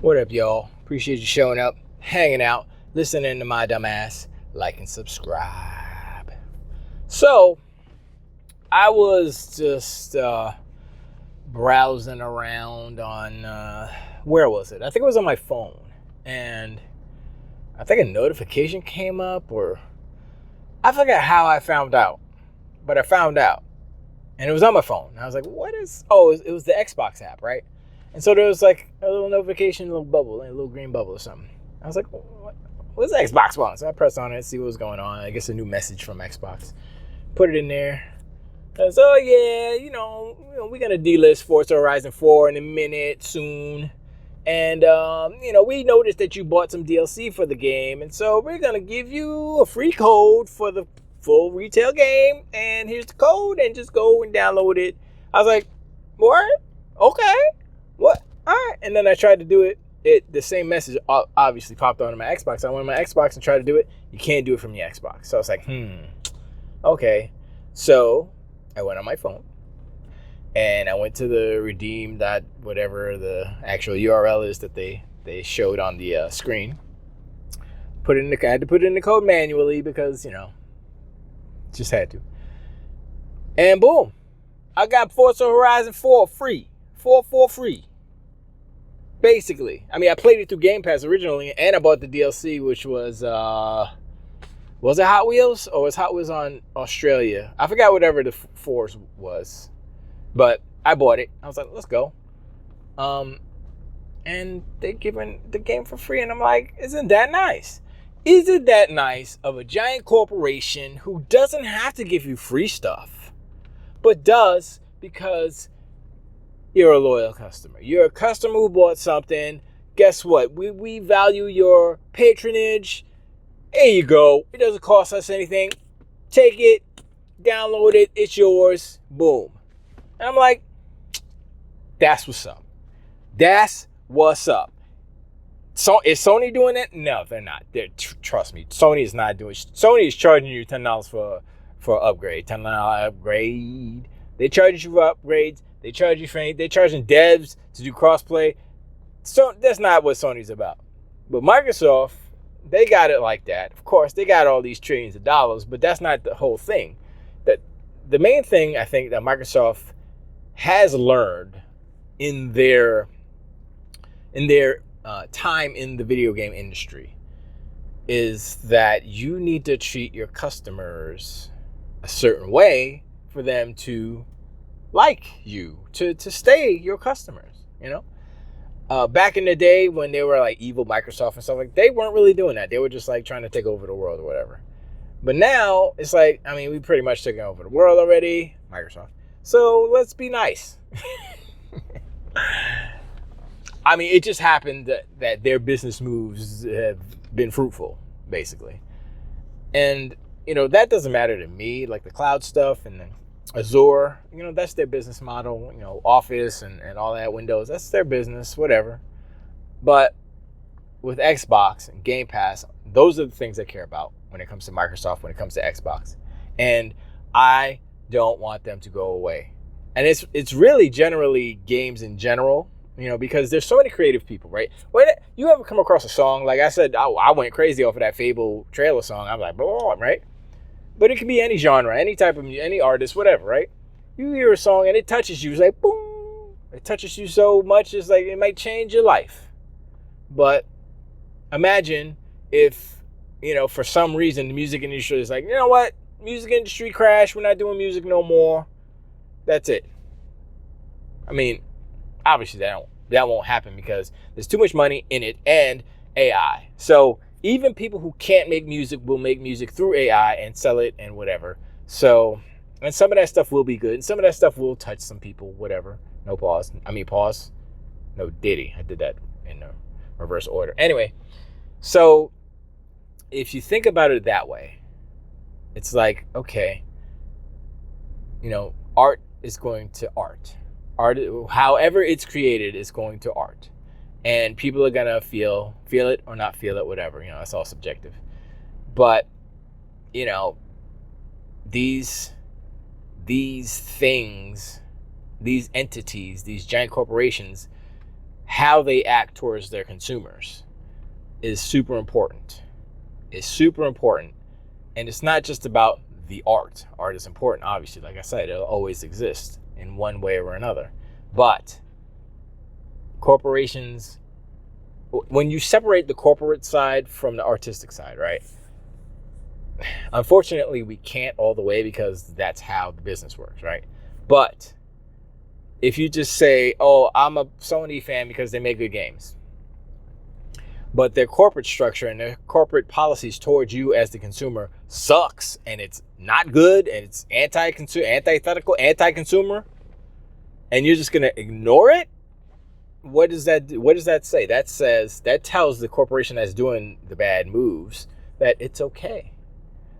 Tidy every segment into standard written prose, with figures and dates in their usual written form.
What up, y'all? Appreciate you showing up, hanging out, listening to my dumb ass. Like and subscribe. So, I was just browsing around on, where was it? I think it was on my phone. And I think a notification came up, or I forgot how I found out. But I found out. And it was on my phone. And I was like, what is... Oh, it was the Xbox app, right? And so there was like a little notification, a little bubble, a little green bubble or something. I was like, what's the Xbox one? So I pressed on it, see what was going on. I guess a new message from Xbox. Put it in there. I was, oh yeah, we're going to delist Forza Horizon 4 in a minute soon. And, we noticed that you bought some DLC for the game. And so we're going to give you a free code for the full retail game. And here's the code, and just go and download it. I was like, what? Okay. What? All right. And then I tried to do it. The same message obviously popped onto my Xbox. I went on my Xbox and tried to do it. You can't do it from the Xbox. So I was like, okay. So I went on my phone and I went to the redeem that whatever the actual URL is that they showed on the screen. I had to put in the code manually because, just had to. And boom, I got Forza Horizon 4 free. 4 free. Basically. I mean, I played it through Game Pass originally, and I bought the DLC, which was it Hot Wheels? Or was Hot Wheels on Australia? I forgot whatever the Force was. But I bought it. I was like, let's go. And they're giving the game for free, and I'm like, isn't that nice? Isn't that nice of a giant corporation who doesn't have to give you free stuff, but does because you're a loyal customer. You're a customer who bought something. Guess what? We value your patronage. There you go. It doesn't cost us anything. Take it, download it, it's yours. Boom. And I'm like, that's what's up. That's what's up. So is Sony doing that? No, they're not. Trust me, Sony is not doing. Sony is charging you $10 for upgrade. $10 upgrade. They charge you for upgrades. They charge you for anything. They're charging devs to do crossplay. So that's not what Sony's about. But Microsoft, they got it like that. Of course, they got all these trillions of dollars, but that's not the whole thing. That the main thing I think that Microsoft has learned in their time in the video game industry is that you need to treat your customers a certain way for them to like you, to stay your customers, back in the day when they were like evil Microsoft and stuff, like they weren't really doing that. They were just like trying to take over the world or whatever. But now it's like, I mean, we pretty much took over the world already, Microsoft. So let's be nice. I mean, it just happened that their business moves have been fruitful, basically. And, that doesn't matter to me, like the cloud stuff and then Azure, that's their business model, Office and all that, Windows, that's their business, whatever. But with Xbox and Game Pass, those are the things I care about when it comes to Microsoft, when it comes to Xbox. And I don't want them to go away. And it's really generally games in general, because there's so many creative people, right? When you ever come across a song, like I said, I went crazy off of that Fable trailer song. I'm like, blah, right? But it can be any genre, any type of, any artist, whatever, right? You hear a song and it touches you. It's like, boom. It touches you so much, it's like it might change your life. But imagine if, for some reason, the music industry is like, you know what? Music industry crash. We're not doing music no more. That's it. I mean, obviously that won't happen because there's too much money in it and AI. So even people who can't make music will make music through AI and sell it and whatever. So, and some of that stuff will be good. And some of that stuff will touch some people, whatever. No pause. Pause. No Diddy. I did that in reverse order. Anyway, so if you think about it that way, it's like, okay, art is going to art. Art, however it's created, is going to art. And people are going to feel it or not feel it, whatever. It's all subjective. But, these things, these entities, these giant corporations how they act towards their consumers is super important. It's super important. And it's not just about the art. Art is important, obviously. Like I said, it'll always exist in one way or another. But corporations, when you separate the corporate side from the artistic side, right? Unfortunately, we can't all the way because that's how the business works, right? But if you just say, oh, I'm a Sony fan because they make good games, but their corporate structure and their corporate policies towards you as the consumer sucks, and it's not good, and it's antithetical, anti-consumer, and you're just gonna ignore it, what does that say? That tells the corporation that's doing the bad moves that it's okay,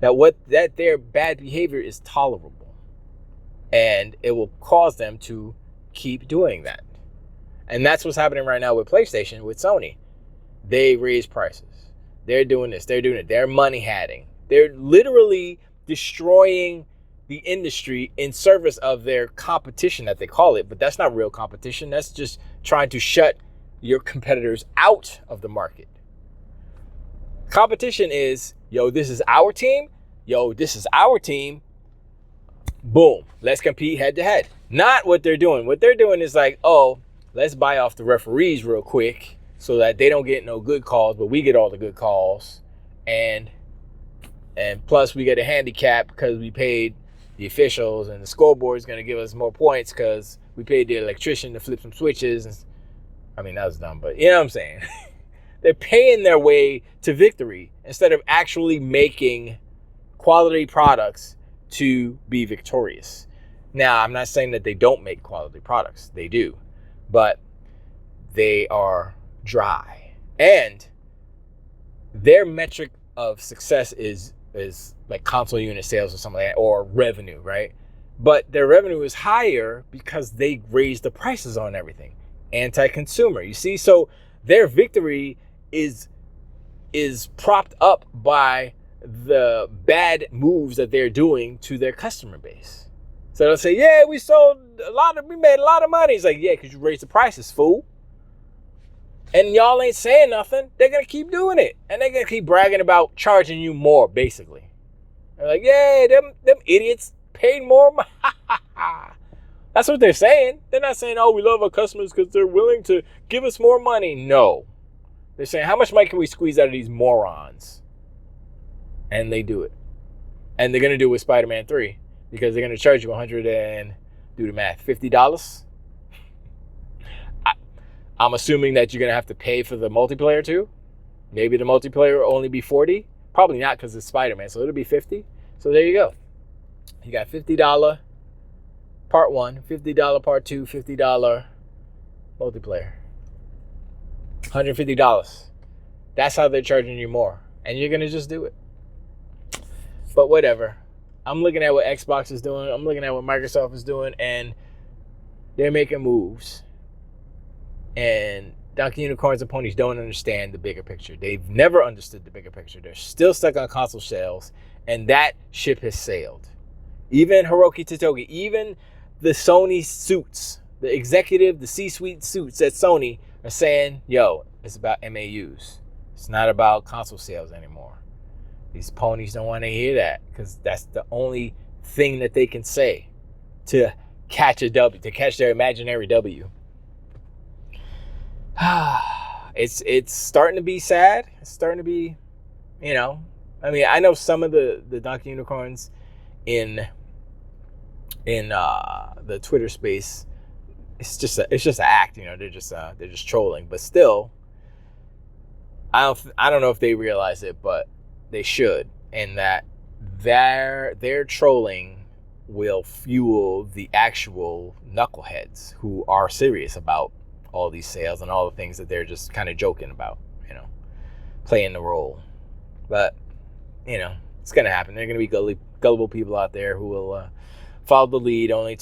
that their bad behavior is tolerable, and it will cause them to keep doing that. And that's what's happening right now with PlayStation, with Sony. They raise prices. They're doing this. They're doing it. They're money hatting. They're literally destroying the industry in service of their competition, that they call it. But that's not real competition. That's just trying to shut your competitors out of the market. Competition is, yo, this is our team. Yo, this is our team. Boom. Let's compete head to head. Not what they're doing. What they're doing is like, oh, let's buy off the referees real quick so that they don't get no good calls, but we get all the good calls. And plus we get a handicap because we paid the officials, and the scoreboard is going to give us more points because we paid the electrician to flip some switches. And, I mean, that was dumb, but you know what I'm saying? They're paying their way to victory instead of actually making quality products to be victorious. Now, I'm not saying that they don't make quality products. They do. But they are dry. And their metric of success is like console unit sales or something like that, or revenue, right? But their revenue is higher because they raised the prices on everything. Anti-consumer. You see? So their victory is propped up by the bad moves that they're doing to their customer base. So they'll say, yeah, we made a lot of money. It's like, yeah, because you raised the prices, fool. And y'all ain't saying nothing. They're going to keep doing it. And they're going to keep bragging about charging you more, basically. They're like, yeah, them idiots paid more. That's what they're saying. They're not saying, oh, we love our customers because they're willing to give us more money. No. They're saying, how much money can we squeeze out of these morons? And they do it. And they're going to do it with Spider-Man 3 because they're going to charge you $50. I'm assuming that you're going to have to pay for the multiplayer too. Maybe the multiplayer will only be $40. Probably not because it's Spider-Man, so it'll be $50. So there you go. You got $50 part 1, $50 part 2, $50 multiplayer. $150. That's how they're charging you more. And you're going to just do it. But whatever. I'm looking at what Xbox is doing. I'm looking at what Microsoft is doing. And they're making moves. And Donkey Unicorns and Ponies don't understand the bigger picture. They've never understood the bigger picture. They're still stuck on console shells. And that ship has sailed. Even Hiroki Totogi, even the Sony suits, the executive, the C-suite suits at Sony are saying, yo, it's about MAUs. It's not about console sales anymore. These ponies don't want to hear that because that's the only thing that they can say to catch a W, to catch their imaginary W. It's starting to be sad. It's starting to be, I mean, I know some of the Donkey Unicorns in the Twitter space. It's just an act, they're just trolling. But still, I don't know if they realize it, but they should, and that their trolling will fuel the actual knuckleheads who are serious about all these sales and all the things that they're just kind of joking about, playing the role. But, it's going to happen. There are going to be gullible people out there who will follow the lead only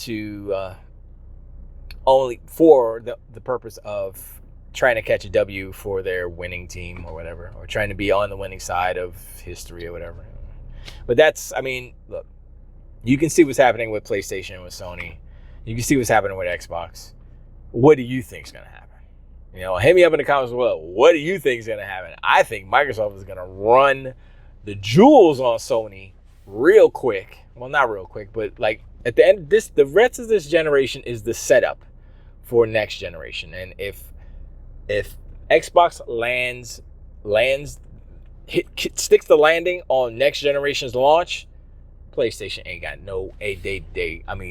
for the purpose of trying to catch a W for their winning team or whatever, or trying to be on the winning side of history or whatever. But look, you can see what's happening with PlayStation and with Sony. You can see what's happening with Xbox. What do you think is going to happen? Hit me up in the comments below. What do you think is going to happen? I think Microsoft is going to run the jewels on Sony real quick. Well, not real quick, but like at the end of this, the rest of this generation is the setup for next generation. And if Xbox sticks the landing on next generation's launch, PlayStation ain't got no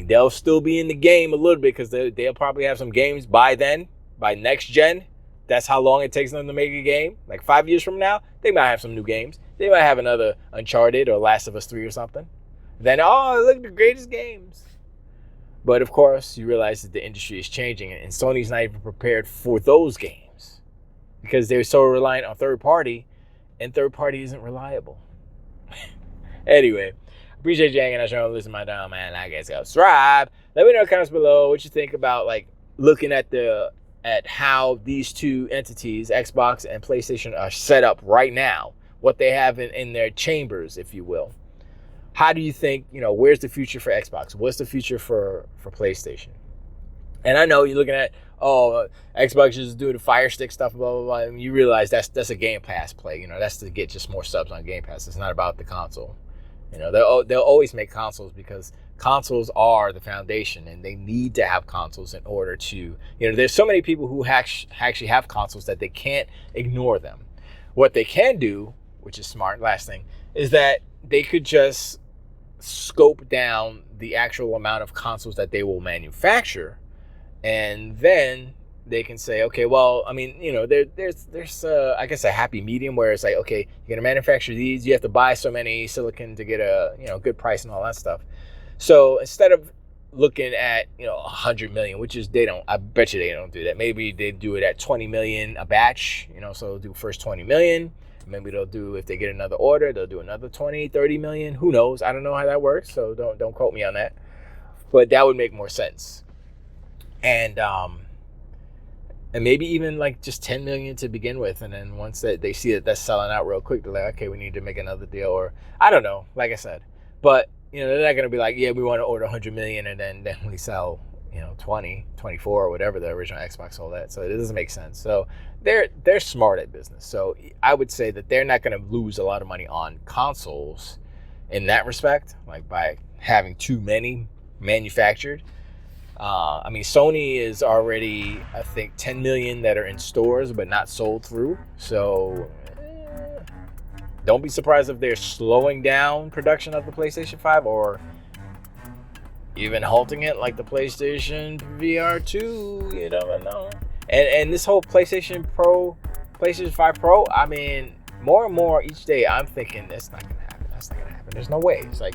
they'll still be in the game a little bit because they'll probably have some games by then. By next gen, that's how long it takes them to make a game. Like 5 years from now, they might have some new games. They might have another Uncharted or Last of Us 3 or something. Then, look at the greatest games. But of course, you realize that the industry is changing, and Sony's not even prepared for those games because they're so reliant on third party, and third party isn't reliable. Anyway, appreciate you hanging out, showing, listening to my dumb man. I guess subscribe. Let me know in the comments below what you think about like looking at how these two entities, Xbox and PlayStation, are set up right now, what they have in their chambers, if you will. How do you think, where's the future for Xbox? What's the future for PlayStation? And I know you're looking at, Xbox is doing the Fire Stick stuff, blah, blah, blah. And you realize that's a Game Pass play. That's to get just more subs on Game Pass. It's not about the console. They'll always make consoles because consoles are the foundation, and they need to have consoles in order to, there's so many people who actually have consoles that they can't ignore them. What they can do, which is smart, last thing, is that they could just scope down the actual amount of consoles that they will manufacture, and then they can say, okay, well, there's I guess a happy medium where it's like, okay, you're gonna manufacture these, you have to buy so many silicon to get a good price and all that stuff. So instead of looking at 100 million, which is I bet you they don't do that. Maybe they do it at 20 million a batch, so they'll do first 20 million. Maybe they'll do, if they get another order, they'll do another 20, 30 million. Who knows? I don't know how that works, so don't quote me on that. But that would make more sense. And maybe even like just 10 million to begin with, and then once they see that that's selling out real quick, they're like, okay, we need to make another deal, or I don't know, like I said. But they're not going to be like, yeah, we want to order 100 million and then we sell 20, 24 or whatever the original Xbox sold at. So it doesn't make sense. So they're smart at business. So I would say that they're not going to lose a lot of money on consoles in that respect, like by having too many manufactured. Sony is already, I think, 10 million that are in stores but not sold through. So don't be surprised if they're slowing down production of the PlayStation 5 or even halting it like the PlayStation VR 2. You never know. And this whole PlayStation 5 Pro, more and more each day I'm thinking that's not going to happen. That's not going to happen. There's no way. It's like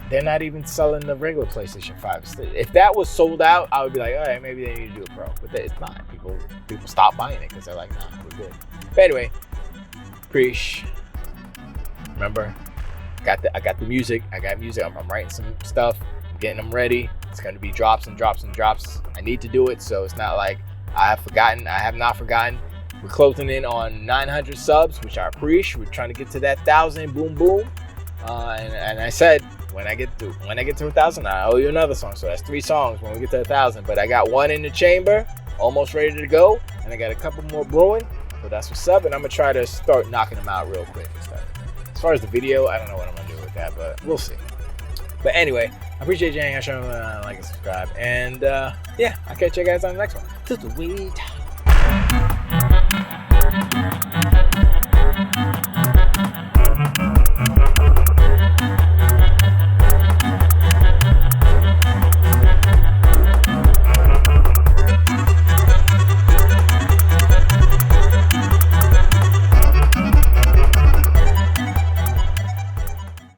they're not even selling the regular PlayStation 5. If that was sold out, I would be like, all right, maybe they need to do a Pro. But it's not. People stop buying it because they're like, nah, we're good. But anyway, Preach. Remember, I got the music. I got music. I'm writing some stuff. I'm getting them ready. It's going to be drops and drops and drops. I need to do it, so it's not like I have forgotten. I have not forgotten. We're closing in on 900 subs, which I appreciate. We're trying to get to that 1,000. Boom, boom. And I said, when I get to 1,000, I owe you another song. So that's 3 songs when we get to 1,000. But I got 1 in the chamber, almost ready to go, and I got a couple more brewing. So that's what's up, and I'm gonna try to start knocking them out real quick and stuff. As far as the video, I don't know what I'm gonna do with that, but we'll see. But anyway, I appreciate you hanging out, showing, like and subscribe, and I'll catch you guys on the next one. To the weed.